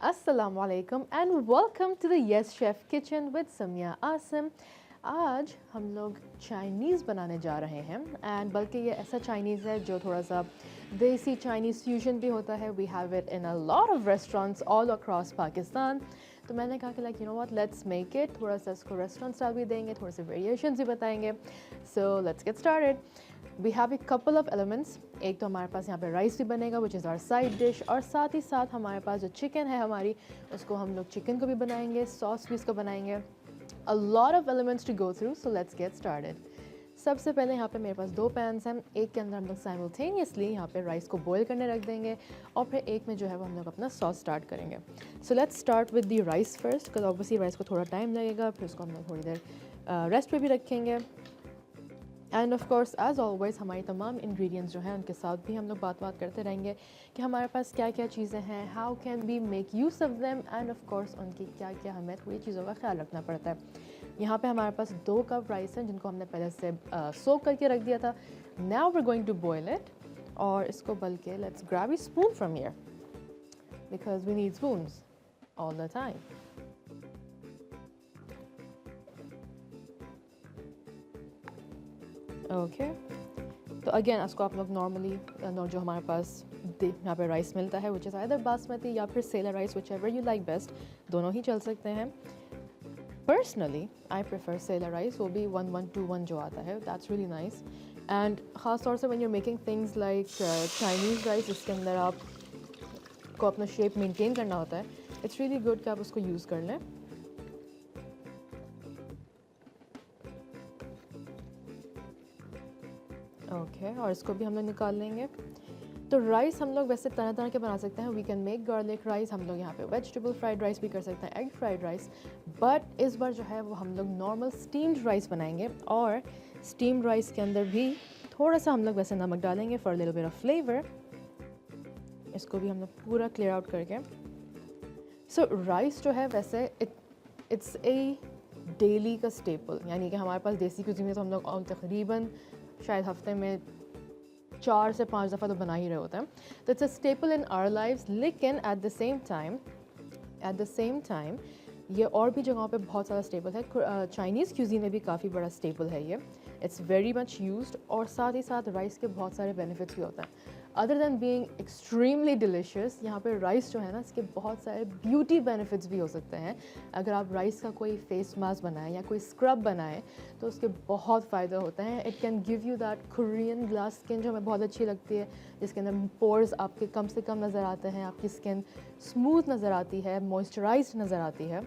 Assalamu alaikum and welcome to the Yes Chef Kitchen with Samia Asim. आज हम लोग Chinese बनाने जा रहे हैं एंड बल्कि ये ऐसा चाइनीज़ है जो थोड़ा सा देसी चाइनीज़ फ्यूजन भी होता है. We have it in a lot of restaurants all across Pakistan. तो मैंने कहा कि like you know what let's make it. थोड़ा सा इसको रेस्टोरेंट स्टाइल भी देंगे, थोड़े से वेरिएशंस भी बताएंगे. So let's get started. We have a couple of elements. एक तो हमारे पास यहाँ पे राइस भी बनेगा which is our side dish, और साथ ही साथ हमारे पास जो चिकन है हमारी, उसको हम लोग चिकन को भी बनाएंगे, सॉस भी इसको बनाएंगे. A lot of elements to go through, so let's get started. सबसे पहले यहाँ पे मेरे पास दो पैन्स हैं. एक के अंदर हम लोग साइमल्टेनियसली यहाँ पे राइस को बॉईल करने रख देंगे और फिर एक में जो है वो हम लोग अपना सॉस स्टार्ट करेंगे. So let's start with the rice first, because obviously rice को थोड़ा टाइम लगेगा. फिर उसको हम लोग थोड़ी देर रेस्ट पे भी रखेंगे. And of course as always हमारी तमाम इंग्रेडिएंट्स जो हैं उनके साथ भी हम लोग बात करते रहेंगे कि हमारे पास क्या क्या चीज़ें हैं, how can we make use of them, and of course उनकी क्या क्या हमें थोड़ी चीज़ों का ख्याल रखना पड़ता है. यहाँ पे हमारे पास 2 कप राइस हैं जिनको हमने पहले से सोक करके रख दिया था. Now we are going to boil it. और इसको बल के let's grab a spoon from here because we need spoons all the time. Okay तो अगेन इसको आप लोग नॉर्मली जो हमारे पास यहाँ पे राइस मिलता है विच इज़ आइदर बासमती या फिर seller rice, which ever you like best, दोनों ही चल सकते हैं. Personally I prefer seller rice, वो भी 1121 जो आता है, दैट्स रियली नाइस. एंड ख़ास तौर से when you making things like Chinese rice, इसके अंदर आप को अपना शेप मेंटेन करना होता है, इट्स रियली गुड कि आप उसको यूज़ कर लें. ओके और इसको भी हम लोग निकाल लेंगे. तो राइस हम लोग वैसे तरह तरह के बना सकते हैं. We can make garlic rice, हम लोग यहाँ पे वेजिटेबल फ्राइड राइस भी कर सकते हैं, एग फ्राइड राइस. बट इस बार जो है वो हम लोग नॉर्मल स्टीम्ड राइस बनाएंगे. और स्टीम्ड राइस के अंदर भी थोड़ा सा हम लोग वैसे नमक डालेंगे for little bit of flavour. इसको भी हम लोग पूरा क्लियर आउट करके. सो राइस जो है वैसे इट्स ए डेली का स्टेपल, यानी कि हमारे पास देसी कुजीन में तो हम लोग तकरीबन शायद हफ्ते में 4 से 5 दफ़ा तो बना ही रहे होते हैं. तो it's a staple in our lives. लेकिन एट द सेम टाइम ये और भी जगहों पे बहुत सारा स्टेपल है. चाइनीज़ क्यूजीन में भी काफ़ी बड़ा स्टेपल है ये. It's very much used. और साथ ही साथ राइस के बहुत सारे बेनिफिट्स भी होते हैं. Other than being extremely delicious, यहाँ पे राइस जो है ना, इसके बहुत सारे ब्यूटी बेनिफिट्स भी हो सकते हैं. अगर आप राइस का कोई फेस मास्क बनाएं या कोई स्क्रब बनाएं तो उसके बहुत फ़ायदे होते हैं. It can give you that Korean glass skin जो हमें बहुत अच्छी लगती है, जिसके अंदर पोर्स आपके कम से कम नज़र आते हैं, आपकी स्किन स्मूथ नज़र आती है, मॉइस्चराइज्ड नज़र आती है.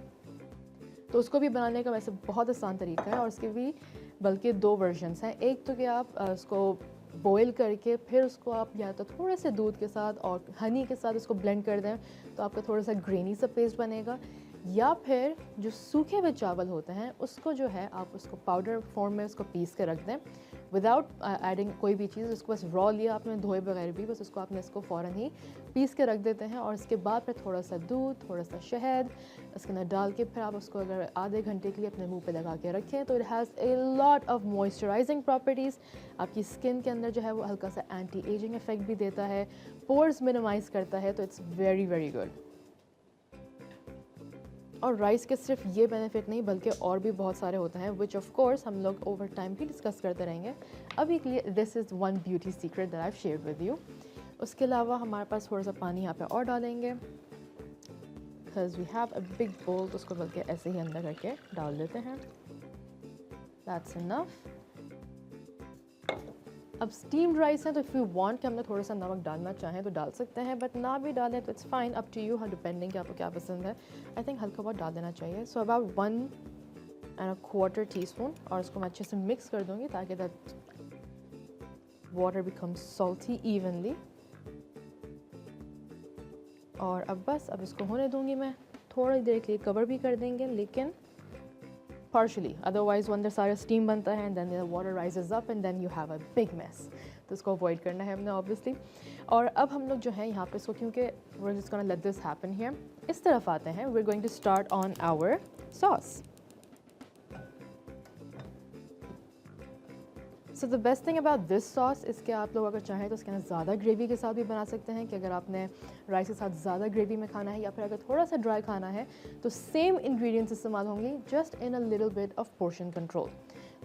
तो उसको भी बनाने का वैसे बहुत आसान तरीका है. और उसके भी बल्कि 2 वर्जन्स हैं. एक तो कि आप उसको बॉईल करके फिर उसको आप या तो थोड़े से दूध के साथ और हनी के साथ उसको ब्लेंड कर दें तो आपका थोड़ा सा ग्रेनी सा पेस्ट बनेगा. या फिर जो सूखे हुए चावल होते हैं उसको जो है आप उसको पाउडर फॉर्म में उसको पीस के रख दें विदाउट एडिंग कोई भी चीज़. उसको बस रॉ लिया आपने, धोए बगैर भी, बस उसको आपने इसको फ़ौरन ही पीस के रख देते हैं. और इसके बाद फिर थोड़ा सा दूध, थोड़ा सा शहद इसके अंदर डाल के फिर आप उसको अगर आधे घंटे के लिए अपने मुंह पे लगा के रखें तो it has a lot of moisturising properties. आपकी स्किन के अंदर जो है वो हल्का सा एंटी एजिंग इफेक्ट भी देता है, पोर्स मिनिमाइज करता है. तो इट्स वेरी वेरी गुड. और राइस के सिर्फ ये बेनिफिट नहीं बल्कि और भी बहुत सारे होते हैं विच ऑफ कोर्स हम लोग ओवर टाइम भी डिस्कस करते रहेंगे. अभी के लिए this is one beauty secret that I have shared with you. उसके अलावा हमारे पास थोड़ा सा पानी यहाँ पे और डालेंगे because we have a big bowl. तो उसको बल्कि ऐसे ही अंदर करके डाल देते हैं. That's enough. अब स्टीम्ड राइस है तो इफ़ यू वांट कि हम लोग थोड़ा सा नमक डालना चाहें तो डाल सकते हैं, बट ना भी डालें तो it's fine, up to you, depending कि आपको क्या पसंद है. आई थिंक हल्का बहुत डाल देना चाहिए. So about 1¼ teaspoon. और इसको मैं अच्छे से मिक्स कर दूँगी ताकि that water becomes salty evenly. और अब बस अब इसको होने दूँगी मैं. थोड़ी देर के लिए कवर भी कर देंगे लेकिन partially, otherwise when the सारा steam बनता है and then the water rises up and then you have a big mess. तो इसको avoid करना है हमने obviously. और अब हम लोग जो है यहाँ पे इसको क्योंकि we're just gonna let this happen here, इस तरफ आते हैं. we're going to start on our sauce. So the best thing about this sauce, इसके आप लोग अगर चाहें तो इसके अंदर ज़्यादा ग्रेवी के साथ भी बना सकते हैं कि अगर आपने राइस के साथ ज़्यादा ग्रेवी में खाना है या फिर अगर थोड़ा सा ड्राई खाना है तो सेम इंग्रेडिएंट्स इस्तेमाल होंगे, just in a little bit of portion control.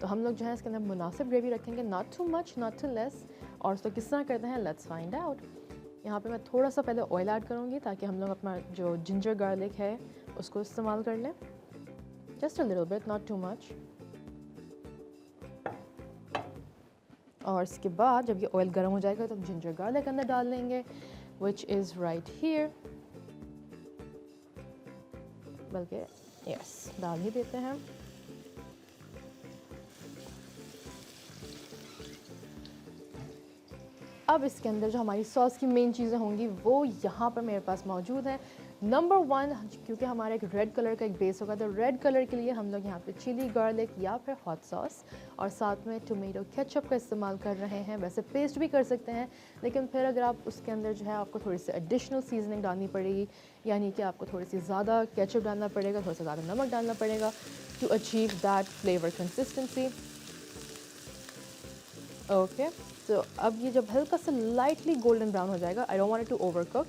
तो हम लोग जो है इसके अंदर मुनासिब ग्रेवी रखेंगे, not too much not too less. और उसको किस तरह करते हैं, लेट्स फाइंड आउट। यहाँ पे मैं थोड़ा सा पहले ऑयल ऐड करूँगी ताकि हम लोग अपना जो जिंजर गार्लिक है उसको इस्तेमाल कर लें, just a little bit, not too much. और इसके बाद जब ये ऑयल गर्म हो जाएगा तो हम जिंजर गार्लिक अंदर डाल लेंगे, विच इज़ राइट हियर। बल्कि यस, डाल ही देते हैं। अब इसके अंदर जो हमारी सॉस की मेन चीज़ें होंगी वो यहाँ पर मेरे पास मौजूद है। नंबर 1, क्योंकि हमारा एक रेड कलर का एक बेस होगा तो रेड कलर के लिए हम लोग यहाँ पे चिली गार्लिक या फिर हॉट सॉस और साथ में टोमेटो केचप का इस्तेमाल कर रहे हैं। वैसे पेस्ट भी कर सकते हैं, लेकिन फिर अगर आप उसके अंदर जो है आपको थोड़ी सी एडिशनल सीजनिंग डालनी पड़ेगी, यानी कि आपको थोड़ी सी ज़्यादा केचप डालना पड़ेगा, थोड़ा सा ज़्यादा नमक डालना पड़ेगा to achieve that flavour consistency. Okay, तो अब ये जब हल्का सा लाइटली गोल्डन ब्राउन हो जाएगा, I don't want it to over cook,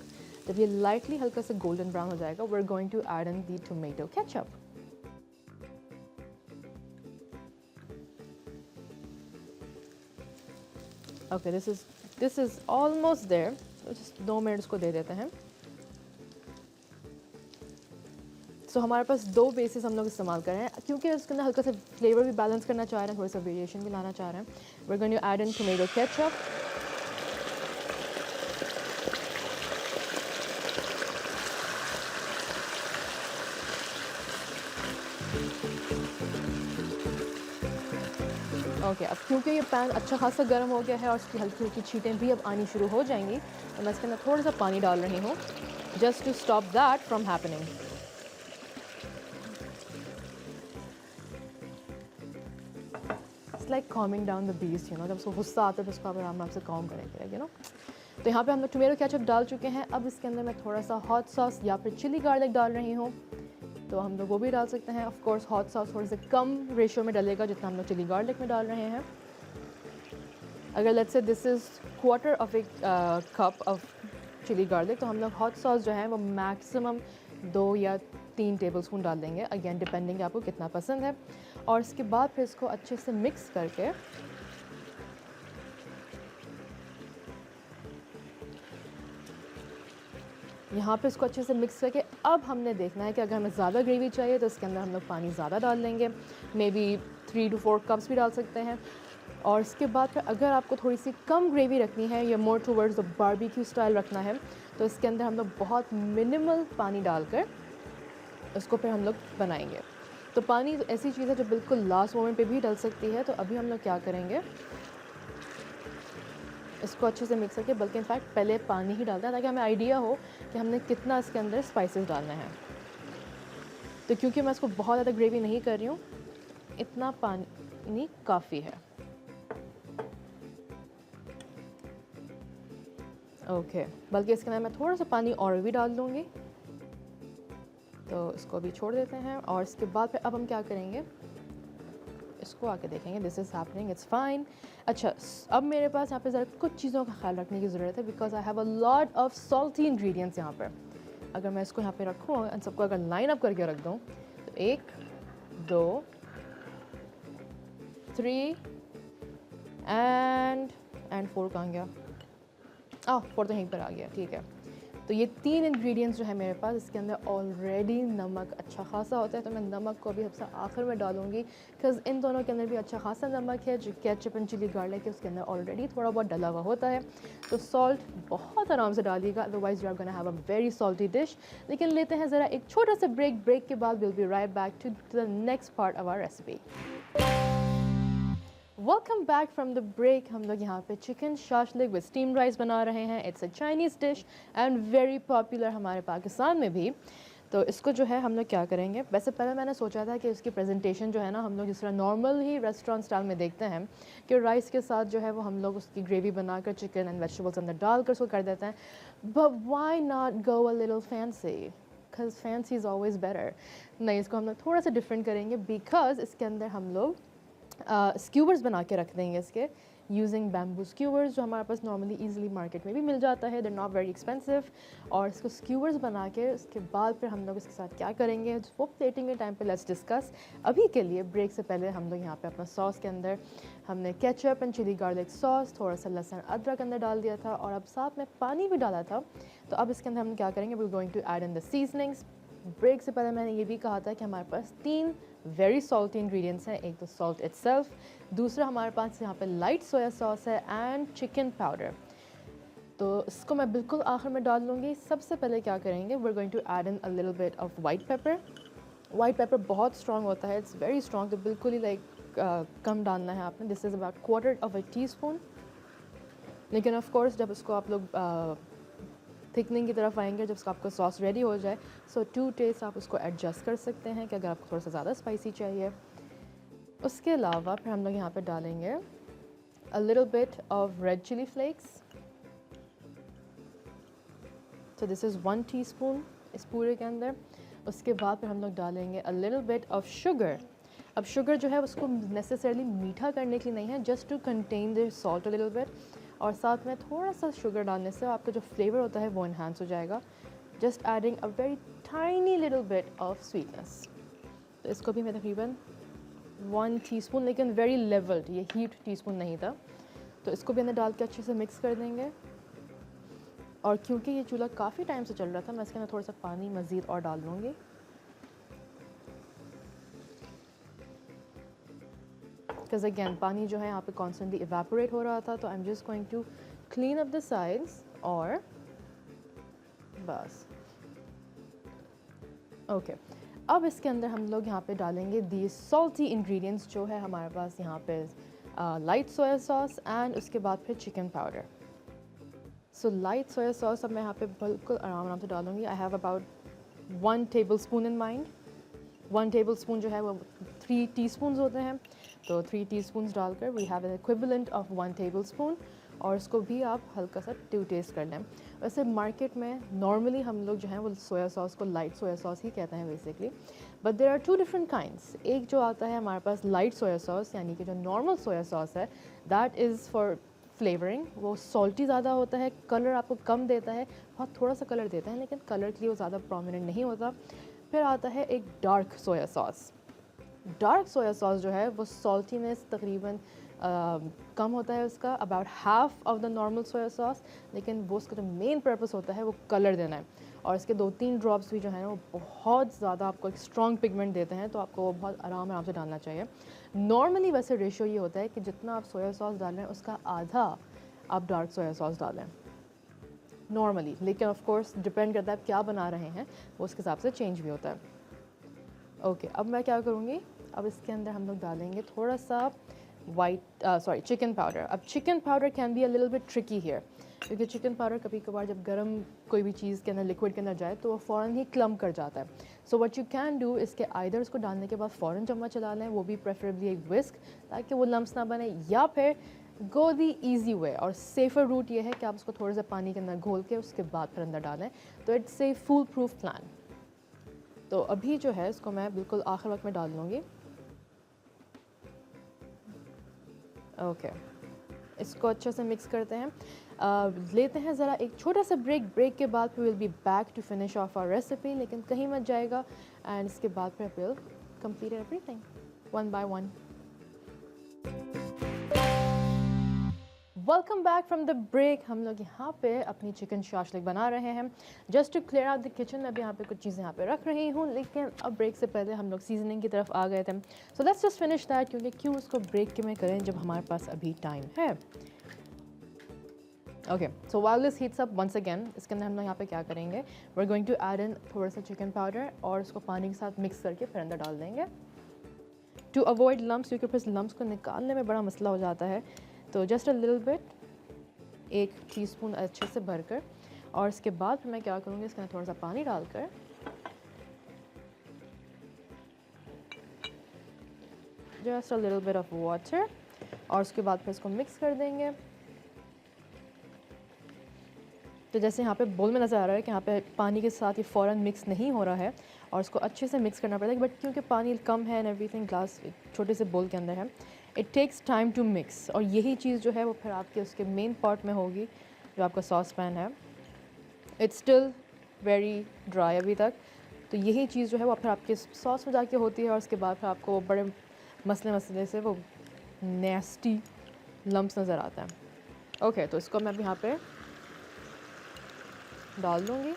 जब ये लाइटली हल्का सा गोल्डन ब्राउन हो जाएगा, we are going to add in the tomato ketchup. Okay, this is almost there, just 2 minutes को दे देते हैं। सो हमारे पास 2 बेसिस हम लोग इस्तेमाल कर रहे हैं क्योंकि उसके अंदर हल्का सा फ्लेवर भी बैलेंस करना चाह रहे हैं, थोड़ा सा वेरिएशन भी लाना चाह रहे हैं। We are going to add in tomato ketchup. Okay, अब क्योंकि ये पैन अच्छा खासा गर्म हो गया है और उसकी हल्की हल्की छींटें भी अब आनी शुरू हो जाएंगी, तो मैं इसके अंदर थोड़ा सा पानी डाल रही हूँ, just to stop that from happening. It's like calming down the beast, you know, जब उसको गुस्सा आता है तो उसको आप आराम से कॉम करेंगे, यू नो। तो यहाँ पे हम लोग टोमेटो केचप डाल चुके हैं। अब इसके अंदर मैं थोड़ा सा हॉट सॉस या फिर चिली गार्लिक डाल रही हूँ, तो हम लोग वो भी डाल सकते हैं। ऑफ कोर्स हॉट सॉस थोड़े से कम रेशियो में डलेगा जितना हम लोग चिली गार्लिक में डाल रहे हैं। अगर let's say this is quarter of a cup of chili garlic, तो हम लोग हॉट सॉस जो है वो मैक्सिमम 2 या 3 टेबलस्पून डाल देंगे, अगेन डिपेंडिंग आपको कितना पसंद है। और इसके बाद फिर इसको अच्छे से मिक्स करके यहाँ पे इसको अच्छे से मिक्स करके अब हमने देखना है कि अगर हमें ज़्यादा ग्रेवी चाहिए तो इसके अंदर हम लोग पानी ज़्यादा डाल देंगे, मे बी 3 to 4 कप्स भी डाल सकते हैं। और इसके बाद फिर अगर आपको थोड़ी सी कम ग्रेवी रखनी है या more towards the barbecue style रखना है, तो इसके अंदर हम लोग बहुत मिनिमल पानी डालकर उसको फिर हम लोग बनाएंगे। तो पानी ऐसी चीज़ है जो बिल्कुल लास्ट मोमेंट पे भी डल सकती है। तो अभी हम लोग क्या करेंगे, इसको अच्छे से मिक्स करके, बल्कि इनफैक्ट पहले पानी ही डालते हैं ताकि हमें आइडिया हो कि हमने कितना इसके अंदर स्पाइसेस डालने हैं। तो क्योंकि मैं इसको बहुत ज़्यादा ग्रेवी नहीं कर रही हूँ, इतना पानी काफ़ी है। ओके, बल्कि इसके अंदर मैं थोड़ा सा पानी और भी डाल दूँगी। तो इसको अभी छोड़ देते हैं और इसके बाद फिर अब हम क्या करेंगे, इसको आके देखेंगे। This is happening, it's fine. अच्छा, अब मेरे पास यहाँ पे ज़रा कुछ चीज़ों का ख्याल रखने की ज़रूरत है, because I have a lot of salty ingredients यहाँ पर। अगर मैं इसको यहाँ पे रखूँ और सबको अगर लाइन अप करके रख दूँ, तो 1 2 3 एंड 4 कहाँ गया, 4 तो यहीं पर आ गया, ठीक है। तो ये 3 इंग्रेडिएंट्स जो है मेरे पास, इसके अंदर ऑलरेडी नमक अच्छा खासा होता है, तो मैं नमक को भी सबसे आखिर में डालूंगी, बिकॉज इन दोनों के अंदर भी अच्छा खासा नमक है। जो केचप एंड चिली गार्लिक है उसके अंदर ऑलरेडी थोड़ा बहुत डला हुआ होता है। तो सॉल्ट बहुत आराम से डालिएगा, otherwise you are gonna have a very salty dish. लेकिन लेते हैं ज़रा एक छोटा सा ब्रेक के बाद will be right back to the next part of our recipe. Welcome back from the break. हम लोग यहाँ पे chicken shashlik with steam rice बना रहे हैं। It's a Chinese dish and very popular हमारे पाकिस्तान में भी। तो इसको जो है हम लोग क्या करेंगे, वैसे पहले मैंने सोचा था कि इसकी प्रेजेंटेशन जो है ना, हम लोग जिस तरह नॉर्मल ही रेस्टोरेंट स्टाइल में देखते हैं कि राइस के साथ जो है वो हम लोग उसकी ग्रेवी बनाकर चिकन एंड वेजिटेबल्स अंदर डालकर उसको कर देते हैं। But why not go a little fancy, because fancy is always better. नहीं, इसको हम लोग थोड़ा सा डिफरेंट करेंगे, बिकॉज इसके अंदर हम लोग स्क्यूवर्स बना के रख देंगे इसके यूजिंग बैम्बू स्क्यूवर्स, जो हमारे पास नॉर्मली इजीली मार्केट में भी मिल जाता है, दे नॉट वेरी एक्सपेंसिव। और इसको स्क्यूवर्स बना के उसके बाद फिर हम लोग इसके साथ क्या करेंगे वो प्लेटिंग के टाइम पे लेट्स डिस्कस। अभी के लिए ब्रेक से पहले हम लोग यहाँ पे अपना सॉस के अंदर हमने ketchup and chilli garlic sauce, थोड़ा सा लहसुन अदरक अंदर डाल दिया था और अब साथ में पानी भी डाला था। तो अब इसके अंदर हम क्या करेंगे, we are going to add in the seasonings. Break से पहले मैंने ये भी कहा था कि हमारे पास 3 वेरी सॉल्टी इंग्रेडिएंट्स हैं। एक तो सॉल्ट इटसेल्फ, दूसरा हमारे पास यहाँ पे लाइट सोया सॉस है एंड चिकन पाउडर। तो इसको मैं बिल्कुल आखिर में डाल लूँगी। सबसे पहले क्या करेंगे, we are going to add in a little bit of white pepper. White pepper बहुत स्ट्रॉन्ग होता है, इट्स वेरी स्ट्रॉन्ग, तो बिल्कुल ही कम डालना है आपने। This is about quarter of a teaspoon. लेकिन ऑफ कोर्स जब इसको आप लोग थिकनिंग की तरफ आएंगे, जब आपका सॉस रेडी हो जाए, सो टू टेस्ट आप उसको एडजस्ट कर सकते हैं कि अगर आपको थोड़ा सा ज़्यादा स्पाइसी चाहिए। उसके अलावा फिर हम लोग यहाँ पे डालेंगे a little bit of red chilli flakes. तो दिस इज़ 1 टीस्पून इस पूरे के अंदर। उसके बाद फिर हम लोग डालेंगे a little bit of sugar. अब शुगर जो है उसको नेसेसरली मीठा करने के लिए नहीं है, just to contain the salt a little bit. और साथ में थोड़ा सा शुगर डालने से आपका जो फ्लेवर होता है वो इन्हांस हो जाएगा। Just adding a very tiny little bit of sweetness. तो इसको भी मैं तकरीबन 1 टीस्पून, लेकिन वेरी लेवल्ड, ये हीट टीस्पून नहीं था। तो इसको भी अंदर डाल के अच्छे से मिक्स कर देंगे। और क्योंकि ये चूल्हा काफ़ी टाइम से चल रहा था, मैं इसके अंदर थोड़ा सा पानी मज़ीद और डाल दूँगी। बिकॉज अगेन पानी जो है यहाँ पे कॉन्स्टेंटली इवेपोरेट हो रहा था, तो I am just going to clean up the sides. और बस ओके अब इसके अंदर हम लोग यहाँ पे डालेंगे दी सॉल्टी इंग्रेडिएंट्स, जो है हमारे पास यहाँ पे लाइट सोया सॉस एंड उसके बाद फिर chicken powder. So light soya sauce अब मैं यहाँ पे बिल्कुल आराम आराम से डालूँगी। I have about 1 table spoon in mind. 1 table spoon जो है वो 3 टीस्पून्स होते हैं, तो 3 टीस्पून्स डालकर we have an equivalent of 1 tablespoon. और इसको भी आप हल्का सा टू टेस्ट कर लें। वैसे मार्केट में नॉर्मली हम लोग जो हैं वो सोया सॉस को लाइट सोया सॉस ही कहते हैं basically, but there are 2 different kinds. एक जो आता है हमारे पास लाइट सोया सॉस, यानी कि जो नॉर्मल सोया सॉस है, दैट इज़ फॉर फ्लेवरिंग। वो सॉल्टी ज़्यादा होता है, कलर आपको कम देता है, बहुत थोड़ा सा कलर देता है, लेकिन कलर के लिए वो ज़्यादा प्रोमिनेंट नहीं होता। फिर आता है एक dark soya sauce. Dark soya sauce जो है वो सॉल्टीनेस तकरीबन कम होता है उसका, about half of the normal soya sauce, लेकिन वो उसका जो मेन पर्पस होता है वो कलर देना है। और इसके 2-3 ड्रॉप्स भी जो है ना वो बहुत ज़्यादा आपको एक स्ट्रॉन्ग पिगमेंट देते हैं, तो आपको वो बहुत आराम आराम से डालना चाहिए। नॉर्मली वैसे रेशो ये होता है कि जितना आप सोया सॉस डाल रहे हैं उसका आधा आप डार्क सोया सॉस डालें नॉर्मली, लेकिन ऑफ कोर्स डिपेंड करता है आप क्या बना रहे हैं, वो उसके हिसाब से चेंज भी होता है। ओके अब मैं क्या करूँगी, अब इसके अंदर हम लोग डालेंगे थोड़ा सा चिकन पाउडर। अब chicken powder can be a little bit tricky here, क्योंकि चिकन पाउडर कभी कभार जब गर्म कोई भी चीज़ के अंदर लिक्विड के अंदर जाए तो वो फ़ौरन ही क्लम्प कर जाता है। So what you can do इसके आइदर उसको डालने के बाद फ़ौरन चम्मच चला लें, वो भी प्रेफरेबली एक विस्क, ताकि वो लम्स ना बने, या फिर गो दी ईजी वे और सेफ़र रूट ये है कि आप उसको थोड़ा सा पानी के अंदर घोल के उसके बाद फिर अंदर डालें। तो it's a full proof plan. तो अभी जो है इसको मैं बिल्कुल आखिर वक्त में डाल लूँगी। ओके इसको अच्छे से मिक्स करते हैं। लेते हैं ज़रा एक छोटा सा ब्रेक के बाद फिर will be back to finish off our recipe, लेकिन कहीं मत जाएगा। एंड इसके बाद फिर will complete everything one by one. Welcome back from the break. हम लोग यहाँ पे अपनी चिकन शाशलिक बना रहे हैं। Just to clear out the kitchen, मैं भी यहाँ पे कुछ चीज़ें यहाँ पे रख रही हूँ, लेकिन अब ब्रेक से पहले हम लोग सीजनिंग की तरफ आ गए थे। So let's just finish that, क्योंकि क्यों उसको ब्रेक के में करें जब हमारे पास अभी टाइम है। Okay so while this heats up once again, इसके अंदर हम लोग यहाँ पे क्या करेंगे, we are going to add in थोड़ा सा चिकन पाउडर और उसको पानी के साथ मिक्स करके फिर अंदर डाल देंगे टू अवॉइड लम्स, क्योंकि फिर लम्स को निकालने में बड़ा मसला हो जाता है। तो just a little bit, 1 teaspoon अच्छे से भरकर। और इसके बाद फिर मैं क्या करूँगी, इसके अंदर थोड़ा सा पानी डालकर just a little bit of water, और उसके बाद फिर इसको मिक्स कर देंगे। तो जैसे यहाँ पे बोल में नज़र आ रहा है कि यहाँ पे पानी के साथ ये फ़ौरन मिक्स नहीं हो रहा है और इसको अच्छे से मिक्स करना पड़ेगा, बट क्योंकि पानी कम है एंड एवरीथिंग, ग्लास छोटे से बोल के अंदर है, it takes time to mix, और यही चीज़ जो है वो फिर आपके उसके मेन पॉट में होगी जो आपका सॉस पैन है। इट्स स्टिल वेरी ड्राई अभी तक, तो यही चीज़ जो है वो फिर आपके सॉस में जाके होती है, और उसके बाद फिर आपको बड़े मसले मसले से वो नेस्टी लम्प्स नज़र आता है। ओके, तो इसको मैं अब यहाँ पे डाल दूँगी,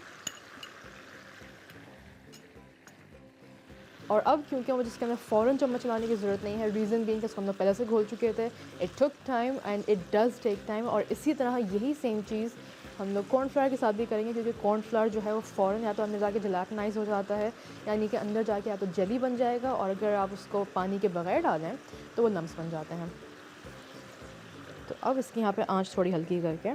और अब क्योंकि मुझे इसके अंदर फ़ौरन चम्मच चलाने की ज़रूरत नहीं है, रीज़न बीइंग कि इसको हम लोग पहले से घोल चुके थे। It took time and it does take time, और इसी तरह यही सेम चीज़ हम लोग कॉर्नफ्लावर के साथ भी करेंगे, क्योंकि कॉर्नफ्लावर जो है वो फ़ौरन या तो अंदर जाके जेलेटिनाइज़ हो जाता है, यानी कि अंदर जाके या तो जेली बन जाएगा, और अगर आप उसको पानी के बगैर डालें तो वो लम्स बन जाते हैं। तो अब इसकी यहाँ पे आंच थोड़ी हल्की करके,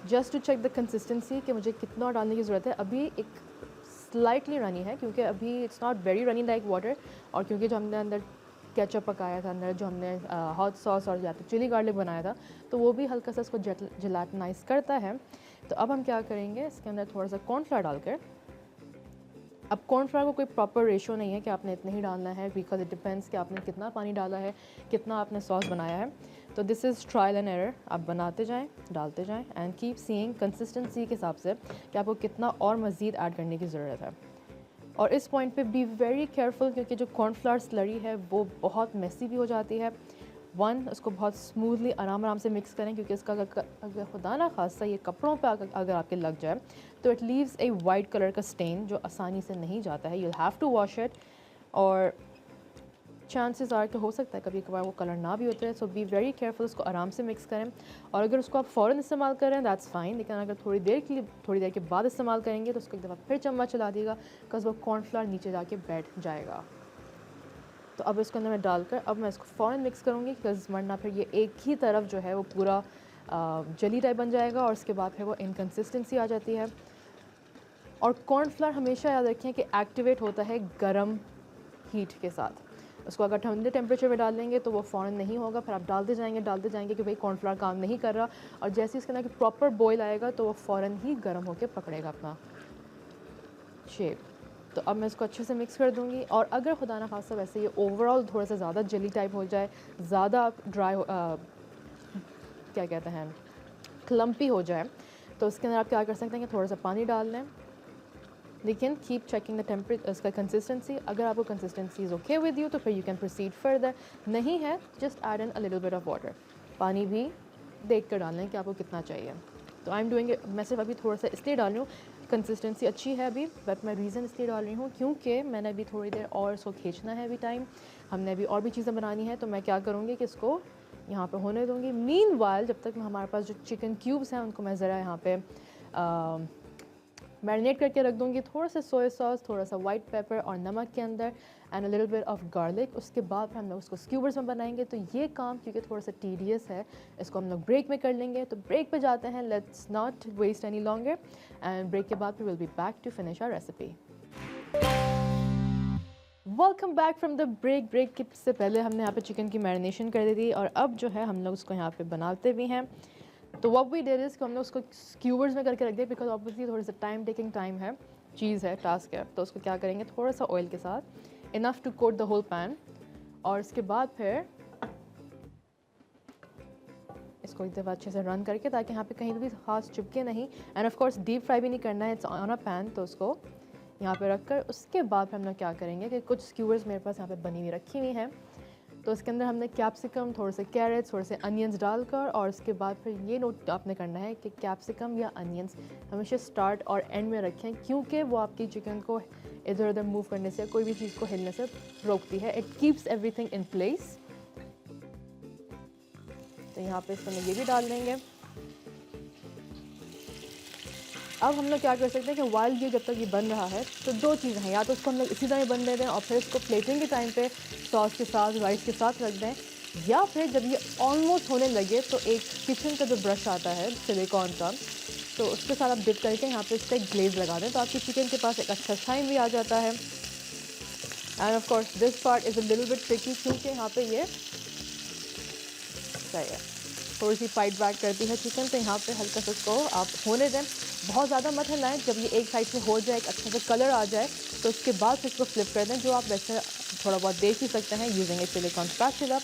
just to check the consistency कि मुझे कितना डालने की ज़रूरत है। अभी एक स्लाइटली रनी है, क्योंकि अभी it's not very runny like water, और क्योंकि जो हमने अंदर केचप पकाया था, अंदर जो हमने हॉट सॉस और या तो चिली गार्लिक बनाया था, तो वो भी हल्का सा इसको जेलेटिनाइज़ करता है। तो अब हम क्या करेंगे, इसके अंदर थोड़ा सा कॉर्नफ्लावर डालकर, अब कॉर्नफ्लावर को कोई प्रॉपर रेशो नहीं है कि आपने इतना ही डालना है, बिकॉज इट डिपेंड्स कि आपने कितना पानी डाला है, कितना आपने सॉस बनाया है। तो this is trial and error, आप बनाते जाएं, डालते जाएं, एंड कीप सीइंग कंसिस्टेंसी के हिसाब से कि आपको कितना और मज़ीद ऐड करने की ज़रूरत है। और इस पॉइंट पे बी वेरी केयरफुल, क्योंकि जो कॉर्नफ्लावर स्लरी है वो बहुत मेसी भी हो जाती है। उसको बहुत स्मूथली आराम आराम से मिक्स करें, क्योंकि इसका अगर खुदा ना खासा ये कपड़ों पे अगर आपके लग जाए तो it leaves a white colour का स्टेन जो आसानी से नहीं जाता है। You have to wash it, और चांसेस आर कि हो सकता है कभी कभार वो कलर ना भी होता है। सो बी वेरी केयरफुल, उसको आराम से मिक्स करें, और अगर उसको आप फ़ौरन इस्तेमाल करें दैट्स फ़ाइन, लेकिन अगर थोड़ी देर के बाद इस्तेमाल करेंगे तो उसको एक दफ़ा फिर चम्मच चला देगा, बिकॉज वो कॉर्नफ्लावर नीचे जाके बैठ जाएगा। तो अब इसके अंदर मैं डालकर अब मैं इसको फ़ौरन मिक्स करूँगी, बिकॉज वरना फिर ये एक ही तरफ जो है वो पूरा जली टाइप बन जाएगा, और उसके बाद फिर वो इनकन्सिस्टेंसी आ जाती है। और कॉर्नफ्लावर हमेशा याद रखें कि एक्टिवेट होता है गर्म हीट के साथ। उसको अगर ठंडे टेम्परेचर में डाल लेंगे तो वो फ़ौरन नहीं होगा, फिर आप डालते जाएंगे कि भाई कॉर्नफ्लावर काम नहीं कर रहा, और जैसे इसके अंदर प्रॉपर बॉयल आएगा तो वो फ़ौरन ही गर्म होकर पकड़ेगा अपना शेप। तो अब मैं इसको अच्छे से मिक्स कर दूँगी, और अगर खुदा ना खासा वैसे ये ओवरऑल थोड़ा सा ज़्यादा जेली टाइप हो जाए, ज़्यादा ड्राई क्या कहते हैं क्लम्पी हो जाए, तो उसके अंदर आप क्या कर सकते हैं कि थोड़ा सा पानी डाल लें, लेकिन कीप चेकिंग द टेम्परेचर, इसका कंसिस्टेंसी। अगर आपको consistency is okay with you तो फिर यू कैन प्रोसीड फर्दर, नहीं है just add in a little bit of water. पानी भी देख कर डालें कि आपको कितना चाहिए। तो आई एम डूइंग इट, मैं सिर्फ अभी थोड़ा सा इसलिए डाल रही हूँ, कंसिस्टेंसी अच्छी है अभी, बट मैं रीज़न इसलिए डाल रही हूँ क्योंकि मैंने अभी थोड़ी देर और इसको खींचना है, अभी टाइम हमने अभी और भी चीज़ें बनानी है। तो मैं क्या करूँगी कि इसको यहाँ पे होने दूँगी। मीनवाइल जब तक हमारे पास जो चिकन क्यूब्स हैं उनको मैं ज़रा यहाँ पे मैरिनेट करके रख दूँगी, थोड़ा सा सोया सॉस, थोड़ा सा वाइट पेपर और नमक के अंदर, and a little bit of garlic. उसके बाद फिर हम लोग उसको स्क्यूबर्स में बनाएंगे। तो ये काम क्योंकि थोड़ा सा टीडियस है, इसको हम लोग ब्रेक में कर लेंगे। तो ब्रेक पे जाते हैं, let's not waste any longer, and break के बाद we will be back to finish our recipe. Welcome back from the break के से पहले हमने यहाँ पे चिकन की मैरिनेशन कर दी थी, और अब जो है हम लोग उसको यहाँ पे बनाते भी हैं। तो व्हाट वी डिड इज़ कि हमने उसको स्क्यूवर्स में करके रख दिया, बिकॉज ऑब्वियसली थोड़ा सा टाइम टेकिंग टाइम है, चीज़ है, टास्क है। तो उसको क्या करेंगे, थोड़ा सा ऑयल के साथ enough to coat the whole pan, और इसके बाद फिर इसको एक दफ़ा अच्छे से रन करके, ताकि यहाँ पे कहीं भी हाथ चिपके नहीं, and of course deep fry भी नहीं करना है, इट्स ऑन अ पैन। तो उसको यहाँ पे रख कर उसके बाद फिर हम लोग क्या करेंगे कि कुछ स्क्यूवर्स मेरे पास यहाँ पे बनी हुई रखी हुई हैं, तो इसके अंदर हमने कैप्सिकम, थोड़े से कैरेट्स, थोड़े से अनियंस डालकर, और उसके बाद फिर ये नोट आपने करना है कि कैप्सिकम या अनियंस हमेशा स्टार्ट और एंड में रखें, क्योंकि वो आपकी चिकन को इधर उधर मूव करने से, कोई भी चीज़ को हिलने से रोकती है। It keeps everything in place. तो यहाँ पे इसमें ये भी डाल देंगे। अब हम लोग क्या कर सकते हैं कि वाइल ये जब तक ये बन रहा है तो दो चीज़ें हैं, या तो उसको हम लोग इसी तरह बन दे दें और फिर इसको प्लेटिंग के टाइम पे सॉस के साथ, राइस के साथ रख दें, या फिर जब ये ऑलमोस्ट होने लगे तो एक किचन का जो ब्रश आता है सिलिकॉन का, तो उसके साथ आप डिप करके यहाँ पे इसका एक ग्लेज लगा दें, तो आपकी चिकन के पास एक अच्छा साइन भी आ जाता है। And of course this part is a little bit tricky, क्योंकि यहाँ पे ये चाहिए। थोड़ी सी फाइट बैक करती है चिकन। तो यहाँ पे हल्का सा इसको आप होने दें, बहुत ज़्यादा मत हिलाएं। जब ये एक साइड से हो जाए, एक अच्छा सा कलर आ जाए, तो उसके बाद फिर इसको फ्लिप कर दें, जो आप वैसे थोड़ा बहुत देख ही सकते हैं यूजिंग ए सिलिकॉन स्पैचुला।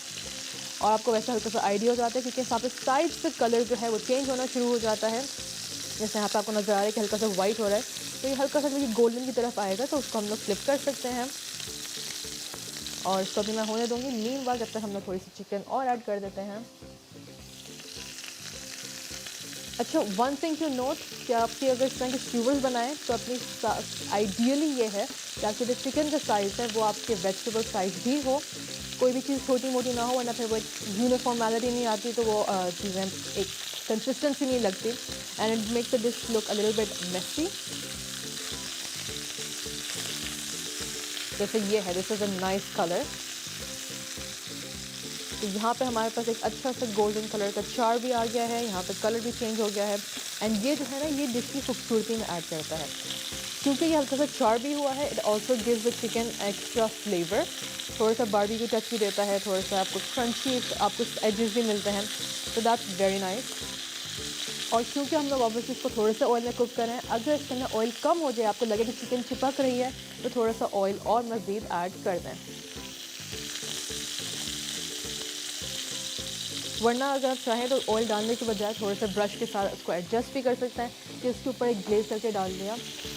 और आपको वैसे हल्का सा आइडिया हो जाता है क्योंकि यहाँ पे साइड से कलर जो है वो चेंज होना शुरू हो जाता है। जैसे यहाँ पे आपको नज़र आ रहा है कि हल्का सा वाइट हो रहा है, तो ये हल्का सा जब गोल्डन की तरफ आएगा तो उसको हम लोग फ्लिप कर सकते हैं। और इसको भी मैं होने दूँगी। मीनवाइल जब तक हम लोग थोड़ी सी चिकन और ऐड कर देते हैं। अच्छा, वन थिंग टू नोट कि आपकी अगर इस तरह के स्क्यूवर्स बनाएं तो अपनी आइडियली ये है कि आपके जो चिकन का साइज़ है वो आपके वेजिटेबल साइज़ भी हो, कोई भी चीज़ छोटी मोटी ना हो, वरना फिर वो एक यूनिफॉर्मेलिटी नहीं आती, तो वो चीज़ें एक कंसिस्टेंसी नहीं लगती and it makes the dish look a little bit messy. जैसे ये है, this is a nice colour. तो यहाँ पे हमारे पास एक अच्छा सा गोल्डन कलर का चार भी आ गया है, यहाँ पे कलर भी चेंज हो गया है एंड ये जो है ना, ये डिश की खूबसूरती में ऐड करता है। क्योंकि ये हल्का सा चार भी हुआ है, it also gives the chicken extra flavour, थोड़ा सा बारबेक्यू टच भी देता है, थोड़ा सा आपको क्रंची, आपको एजेस भी मिलते हैं, तो दैट्स वेरी नाइस। और क्योंकि हम लोग ऑब्वियसली इसको थोड़े से ऑयल में कुक कर रहे हैं, अगर इसके अंदर ऑयल कम हो जाए, आपको लगे कि चिकन चिपक रही है, तो थोड़ा सा ऑयल और मज़ीद ऐड कर दें। वरना अगर आप चाहें तो ऑयल डालने के बजाय थोड़े से ब्रश के साथ उसको एडजस्ट भी कर सकते हैं कि उसके ऊपर एक ग्लेज करके डाल दिया।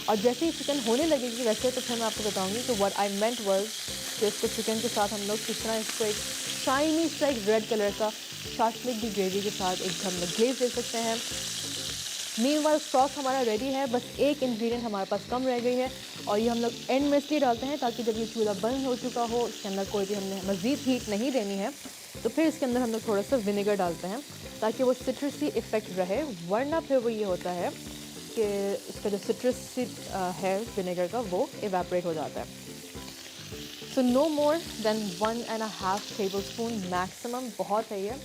और जैसे ही चिकन होने लगेगी वैसे तो फिर मैं आपको बताऊंगी कि व्हाट आई मेंट वाज कि इसको चिकन के साथ हम लोग किस तरह इसको एक शाइनी सा एक रेड कलर का शाशलिक की ग्रेवी के साथ एक हम लोग ग्लेज दे सकते हैं। मीनवाइल सॉस हमारा रेडी है, बस एक इंग्रेडिएंट हमारे पास कम रह गई है और ये हम लोग एंड में इसलिए डालते हैं ताकि जब ये चूल्हा बंद हो चुका हो, इसके अंदर कोई भी हमने मज़ीद हीट नहीं देनी है, तो फिर इसके अंदर हम लोग थोड़ा सा विनेगर डालते हैं ताकि वो सिट्रसी इफ़ेक्ट रहे। वरना फिर वो ये होता है कि इसका जो सिट्रसी है विनेगर का, वो इवेपोरेट हो जाता है। So no more than 1.5 tablespoon maximum बहुत है ये।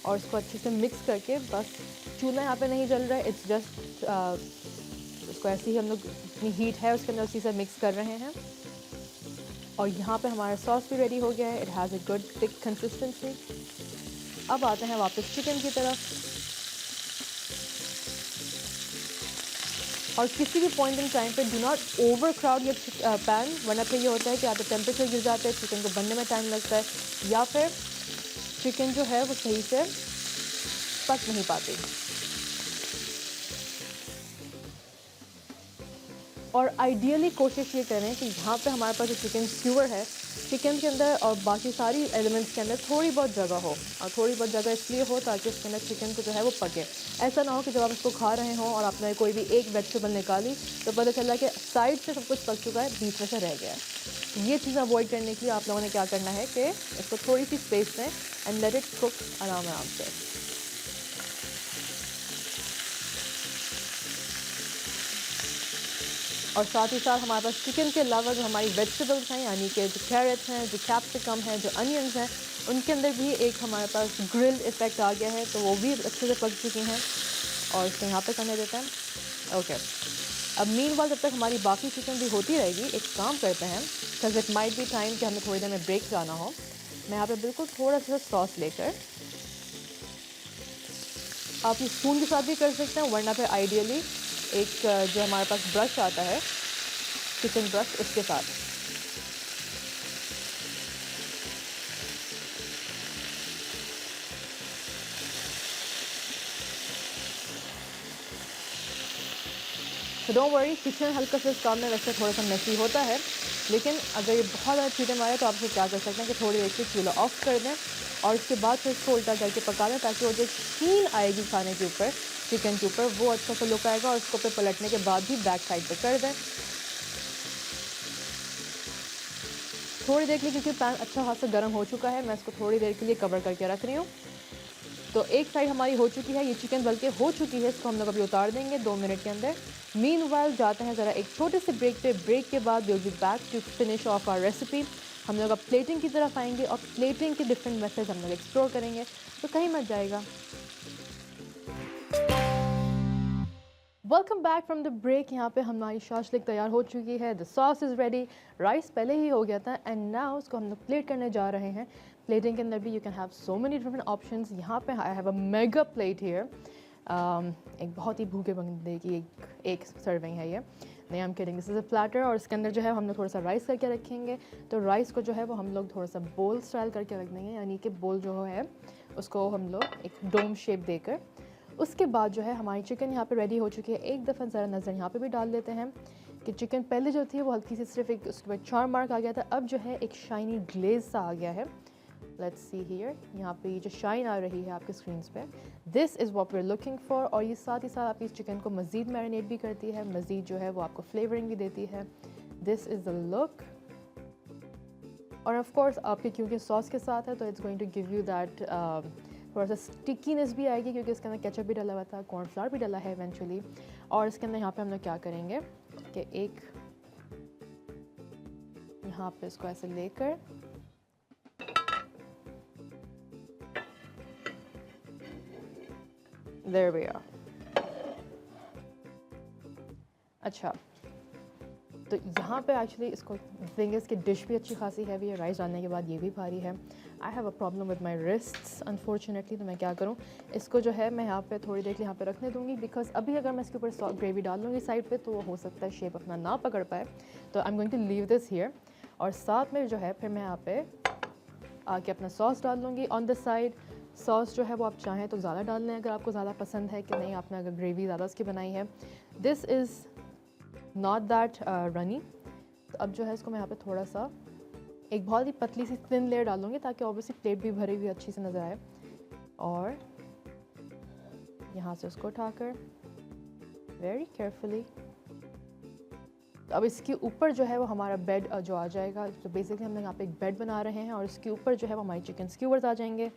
और इसको अच्छे से मिक्स करके, बस चूल्हा यहाँ पे नहीं जल रहा है, इट्स जस्ट इसको ऐसे ही हम लोग जितनी हीट है उसके अंदर उसी से मिक्स कर रहे हैं। और यहाँ पे हमारा सॉस भी रेडी हो गया है, it has a good thick consistency. अब आते हैं वापस चिकन की तरफ। और किसी भी पॉइंट इन टाइम पे डू नॉट ओवर क्राउड ये पैन, वरना फिर ये होता है कि या तो टेम्परेचर गिर जाता है, चिकन को बनने में टाइम लगता है, या फिर चिकन जो है वो सही से पक नहीं पाती। और आइडियली कोशिश ये करें कि यहाँ पे हमारे पास जो चिकन स्क्यूवर है, चिकन के अंदर और बाकी सारी एलिमेंट्स के अंदर थोड़ी बहुत जगह हो। और थोड़ी बहुत जगह इसलिए हो ताकि उसके अंदर चिकन को जो है वो पके। ऐसा ना हो कि जब आप इसको खा रहे हों और आपने कोई भी एक वेजिटेबल निकाली तो पता चला कि साइड से सब कुछ पक चुका है, बीच में से रह गया है। ये चीज़ अवॉइड करने के लिए आप लोगों ने क्या करना है कि इसको थोड़ी सी स्पेस दें एंड लेट इट कुक आराम से। और साथ ही साथ हमारे पास चिकन के अलावा जो हमारी वेजिटेबल्स हैं, यानी कि जो कैरेट्स हैं, जो कैप्सिकम है, जो अनियंस हैं, उनके अंदर भी एक हमारे पास ग्रिल्ड इफेक्ट आ गया है, तो वो भी अच्छे से पक चुकी हैं। और इसको यहाँ पे करने देते हैं। ओके, अब मीनवाइल जब तक हमारी बाकी चिकन भी होती रहेगी, एक काम करते हैं, because it might be time कि हमें थोड़ी देर में ब्रेक जाना हो। मैं यहाँ पे बिल्कुल थोड़ा सा सॉस लेकर, आप ये स्पून के साथ भी कर सकते हैं, वरना फिर आइडियली एक जो हमारे पास ब्रश आता है, किचन ब्रश, उसके साथ। तो डोंट वरी, किचन हल्का से इस काम में वैसे थोड़ा सा मेसी होता है, लेकिन अगर ये बहुत ज़्यादा चीज़ें मारे तो आप इसे क्या कर सकते हैं कि थोड़ी देर के चूल्हा ऑफ कर दें और उसके बाद फिर इसको उल्टा करके पका दें, ताकि वो जो शीन आएगी खाने के ऊपर, चिकन के ऊपर, वो अच्छा सा लुक आएगा। और उसको फिर पलटने के बाद भी बैक साइड पे कर दें थोड़ी देर के लिए, क्योंकि पैन अच्छा खासा गर्म हो चुका है। मैं इसको थोड़ी देर के लिए कवर करके रख रही हूँ। तो एक साइड हमारी हो चुकी है, ये चिकन बल्कि हो चुकी है, इसको हम लोग अभी उतार देंगे 2 मिनट के अंदर। मीनवाइल जाते हैं ज़रा एक छोटे से ब्रेक पे। ब्रेक के बाद will be back to finish off our recipe. हम लोग अब प्लेटिंग की तरफ आएंगे और प्लेटिंग के डिफरेंट मेथड्स हम लोग एक्सप्लोर करेंगे, तो कहीं मत जाएगा। Welcome back from the break. यहाँ पे हमारी शाशलिक तैयार हो चुकी है, the sauce is ready, rice पहले ही हो गया था एंड नाउ उसको हम लोग प्लेट करने जा रहे हैं। प्लेटिंग के अंदर भी you can have so many different options. यहाँ पे आई have a mega plate here, एक बहुत ही भूखे बंदे की एक सर्विंग है ये, नहीं I am kidding, this is a platter. और इसके अंदर जो है हम लोग थोड़ा सा राइस करके रखेंगे। तो राइस को जो है वो हम लोग थोड़ा सा बोल स्टाइल करके रख देंगे, यानी कि बोल जो है उसको हम लोग एक डोम शेप देकर। उसके बाद जो है हमारी चिकन यहाँ पे रेडी हो चुकी है। एक दफ़ा ज़रा नज़र यहाँ पे भी डाल देते हैं कि चिकन पहले जो थी वो हल्की सी सिर्फ एक उसके बाद चार मार्क आ गया था, अब जो है एक शाइनी ग्लेज सा आ गया है। लेट्स सी हियर, यहाँ पे जो शाइन आ रही है आपके स्क्रीन्स पे, this is what we are looking for. और ये साथ ही साथ आपकी चिकन को मज़ीद मैरिनेट भी करती है, मज़ीद जो है वो आपको फ्लेवरिंग भी देती है। This is the look. और ऑफ कोर्स आपके क्योंकि सॉस के साथ है तो it's going to give you that थोड़ा सा स्टिकीनेस भी आएगी, क्योंकि इसके अंदर केचप भी डाला हुआ था, कॉर्नफ्लावर भी डाला है इवेंचुअली। और इसके अंदर यहाँ पे हम लोग क्या करेंगे कि एक यहाँ पे इसको ऐसे लेकर देयर वी आर। अच्छा, तो यहाँ पे एक्चुअली इसको थिंग इज़ कि डिश भी अच्छी खासी हैवी है, राइस डालने के बाद ये भी भारी है। I have a problem with my wrists unfortunately, तो मैं क्या करूँ, इसको जो है मैं यहाँ पे थोड़ी देर के लिए यहाँ पे रखने दूँगी, बिकॉज अभी अगर मैं इसके ऊपर ग्रेवी डाल लूँगी साइड पे तो वो हो सकता है शेप अपना ना पकड़ पाए। तो I am going to leave this here. और साथ में जो है फिर मैं यहाँ पे आके अपना सॉस डाल लूँगी ऑन द साइड। सॉस जो है वो आप चाहें तो ज़्यादा डाल लें अगर आपको ज़्यादा पसंद है, कि नहीं आपने अगर ग्रेवी ज़्यादा उसकी बनाई है। This is not that runny. तो अब जो है इसको मैं यहाँ पे थोड़ा सा एक बहुत ही पतली सी थिन लेयर डालूँगी, ताकि ऑब्वियसली प्लेट भी भरी हुई अच्छी से नज़र आए। और यहाँ से उसको उठाकर वेरी केयरफुली, तो अब इसके ऊपर जो है वो हमारा बेड जो आ जाएगा। तो बेसिकली हम लोग यहाँ पे एक बेड बना रहे हैं और इसके ऊपर जो है वो हमारी चिकन स्क्यूवर्स आ जाएंगे।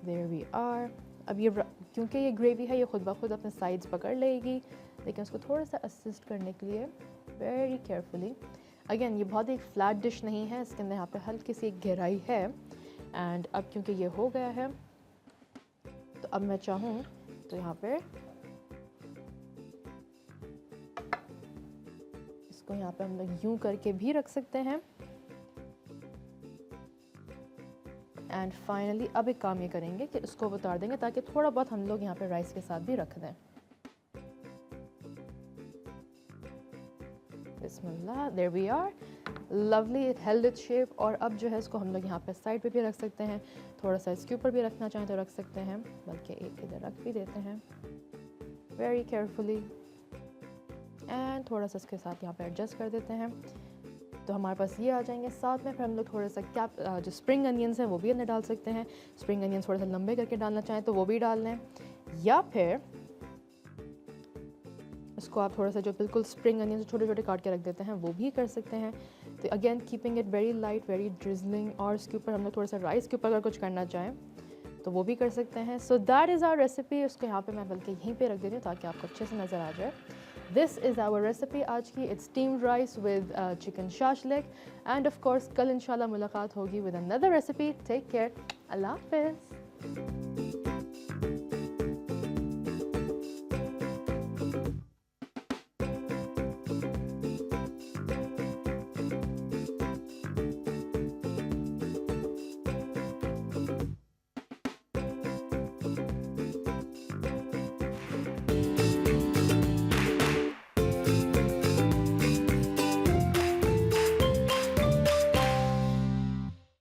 There we are. अब ये क्योंकि ये ग्रेवी है ये खुद ब खुद अपने साइड्स पकड़ लेगी, लेकिन उसको थोड़ा सा असिस्ट करने के लिए वेरी केयरफुली, अगेन ये बहुत एक फ्लैट डिश नहीं है, इसके अंदर यहाँ पे हल्की सी एक गहराई है। एंड अब क्योंकि ये हो गया है तो अब मैं चाहूँ तो यहाँ पे इसको यहाँ पे हम लोग यूँ करके भी रख सकते हैं। एंड फाइनली अब एक काम ये करेंगे कि इसको उतार देंगे ताकि थोड़ा बहुत हम लोग यहाँ पे राइस के साथ भी रख दें। बिस्मिल्लाह, there we are, lovely, it held its shape. और अब जो है इसको हम लोग यहाँ पे साइड पे भी रख सकते हैं, थोड़ा सा इसके ऊपर भी रखना चाहें तो रख सकते हैं, बल्कि एक इधर रख भी देते हैं वेरी केयरफुली। एंड थोड़ा सा इसके साथ यहाँ पे एडजस्ट कर देते हैं, तो हमारे पास ये आ जाएंगे। साथ में फिर हम लोग थोड़ा सा जो स्प्रिंग अनियंस हैं वो भी अंदर डाल सकते हैं। स्प्रिंग अनियंस थोड़ा सा लंबे करके डालना चाहें तो वो भी डाल लें, या फिर इसको आप थोड़ा सा जो बिल्कुल स्प्रिंग अनियन छोटे छोटे काट के रख देते हैं वो भी कर सकते हैं। तो again keeping it very light, very drizzling. और इसके ऊपर हम लोग थोड़ा सा राइस के ऊपर अगर कुछ करना चाहें तो वो भी कर सकते हैं। So that is our recipe. उसको यहाँ पे मैं बल्कि यहीं पे रख देती हूँ ताकि आपको अच्छे से नज़र आ जाए। दिस इज़ आवर रेसिपी आज की, it's steamed rice with chicken shashlik. And of course कल इंशाल्लाह मुलाकात होगी with another recipe. Take care, अल्लाह हाफिज़।